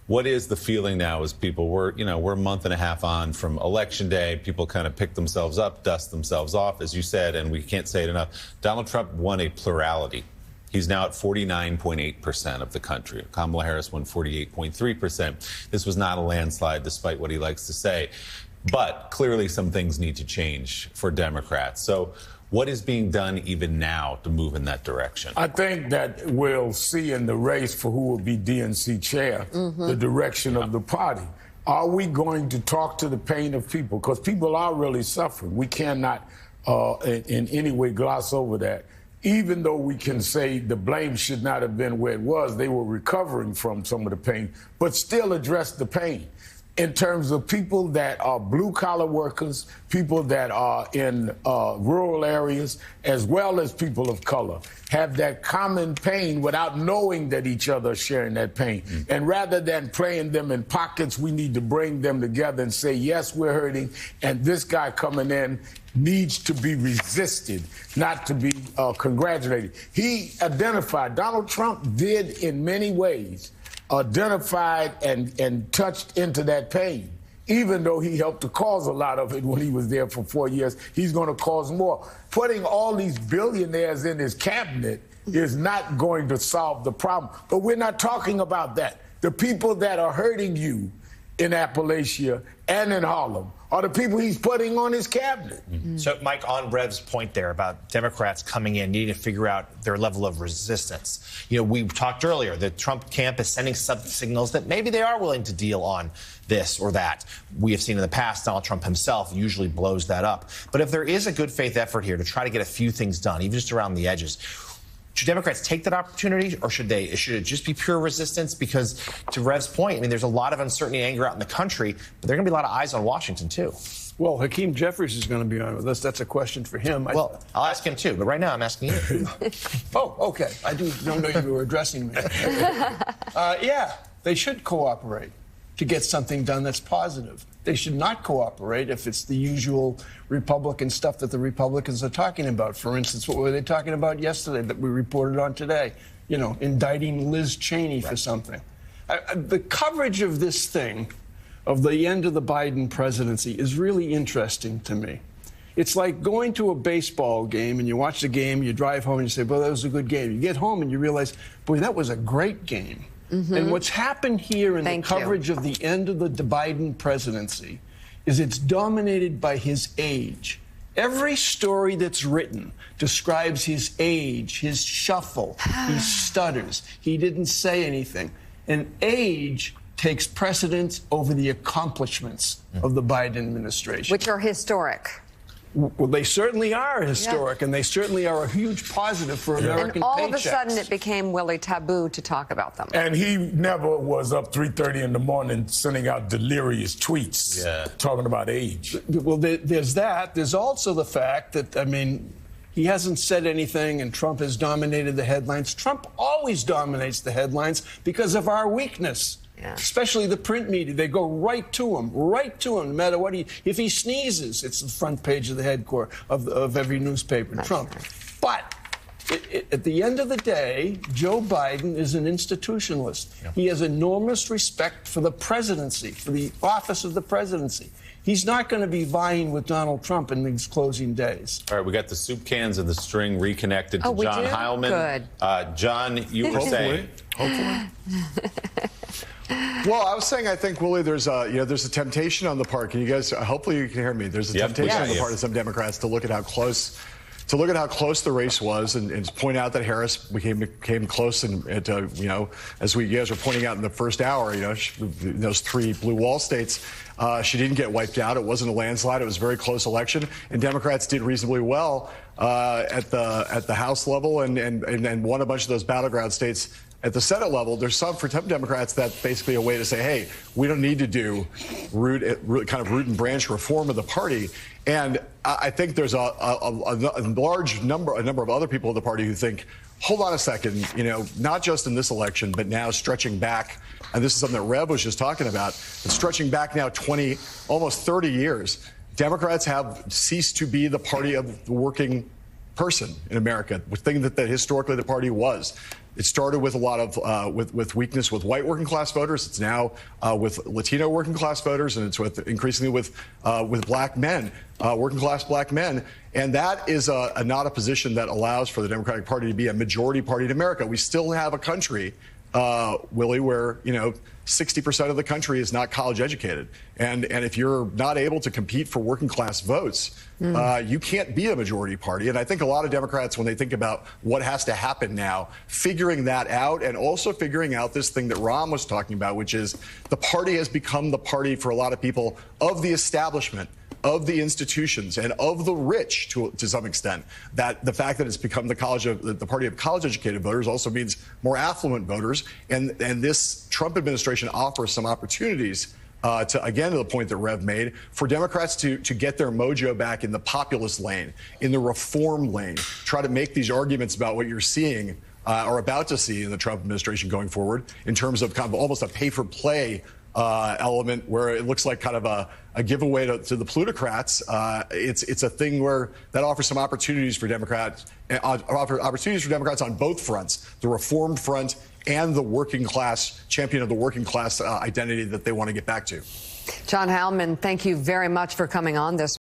What is the feeling now as people, we're a month and a half on from Election Day. People kind of pick themselves up, dust themselves off, as you said, and we can't say it enough. Donald Trump won a plurality. He's now at 49.8% of the country. Kamala Harris won 48.3%. This was not a landslide, despite what he likes to say. But clearly some things need to change for Democrats. So what is being done even now to move in that direction? I think that we'll see in the race for who will be DNC chair the direction of the party. Are we going to talk to the pain of people? Because people are really suffering. We cannot in any way gloss over that. Even though we can say the blame should not have been where it was, they were recovering from some of the pain, but still address the pain. In terms of people that are blue-collar workers, people that are in rural areas, as well as people of color, have that common pain without knowing that each other are sharing that pain. And rather than playing them in pockets, we need to bring them together and say, yes, we're hurting, and this guy coming in needs to be resisted, not to be congratulated. He identified, Donald Trump did in many ways, identified and touched into that pain. Even though he helped to cause a lot of it when he was there for 4 years, he's going to cause more. Putting all these billionaires in his cabinet is not going to solve the problem. But we're not talking about that. The people that are hurting you in Appalachia and in Harlem are the people he's putting on his cabinet. So, Mike, on Rev's point there about Democrats coming in, needing to figure out their level of resistance. We talked earlier, the Trump camp is sending some signals that maybe they are willing to deal on this or that. We have seen in the past, Donald Trump himself usually blows that up. But if there is a good faith effort here to try to get a few things done, even just around the edges, should Democrats take that opportunity, or should it just be pure resistance? Because to Rev's point, there's a lot of uncertainty and anger out in the country, but there are going to be a lot of eyes on Washington, too. Well, Hakeem Jeffries is going to be on with us. That's a question for him. Well, I'll ask him, too, but right now I'm asking you. Oh, okay. I don't know you were addressing me. Yeah, they should cooperate to get something done that's positive. They should not cooperate if it's the usual Republican stuff that the Republicans are talking about. For instance, what were they talking about yesterday that we reported on today? Indicting Liz Cheney for something. The coverage of this thing, of the end of the Biden presidency, is really interesting to me. It's like going to a baseball game and you watch the game, you drive home and you say, well, that was a good game. You get home and you realize, boy, that was a great game. And what's happened here in the coverage of the end of the Biden presidency is it's dominated by his age. Every story that's written describes his age, his shuffle, he stutters, he didn't say anything. And age takes precedence over the accomplishments of the Biden administration. Which are historic. Well, they certainly are historic, and they certainly are a huge positive for American And all paychecks. of a sudden, it became really taboo to talk about them. And he never was up 3:30 in the morning sending out delirious tweets talking about age. Well, there's that. There's also the fact that, he hasn't said anything, and Trump has dominated the headlines. Trump always dominates the headlines because of our weakness. Especially the print media. They go right to him, no matter what if he sneezes, it's the front page of the headquarters of every newspaper, That's Trump. right. But at the end of the day, Joe Biden is an institutionalist. He has enormous respect for the presidency, for the office of the presidency. He's not going to be vying with Donald Trump in these closing days. All right, we got the soup cans and the string reconnected to John Heilman. Good. John, you were saying. Hopefully. Well, I was saying, I think, Willie, there's a temptation on the part. Can you guys? Hopefully, you can hear me. There's a temptation on the part of some Democrats to look at how close the race was, and to point out that Harris came close, and as you guys were pointing out in the first hour, those three blue wall states, she didn't get wiped out. It wasn't a landslide. It was a very close election, and Democrats did reasonably well at the House level, and won a bunch of those battleground states. At the Senate level, there's for some Democrats that's basically a way to say, hey, we don't need to do root and branch reform of the party. And I think there's a large number of other people in the party who think, hold on a second, not just in this election, but now stretching back, and this is something that Rev was just talking about, but stretching back now 20, almost 30 years, Democrats have ceased to be the party of the working person in America, the thing that historically the party was. It started with a lot of with weakness with white working class voters. It's now with Latino working class voters, and it's with increasingly with black men, working class black men. And that is not a position that allows for the Democratic Party to be a majority party in America. We still have a country, Willie, where 60% of the country is not college educated, and if you're not able to compete for working class votes, you can't be a majority party. And I think a lot of Democrats, when they think about what has to happen now, figuring that out, and also figuring out this thing that Ram was talking about, which is the party has become the party for a lot of people of the establishment, of the institutions, and of the rich to some extent. That the fact that it's become the party of college-educated voters also means more affluent voters, and this Trump administration offers some opportunities to the point that Rev made, for Democrats to get their mojo back in the populist lane, in the reform lane, try to make these arguments about what you're seeing or about to see in the Trump administration going forward, in terms of kind of almost a pay-for-play element, where it looks like kind of a giveaway to the plutocrats. It's a thing where that offers some opportunities for Democrats, on both fronts, the reform front and the working class, champion of the working class identity that they want to get back to. John Hallman, thank you very much for coming on this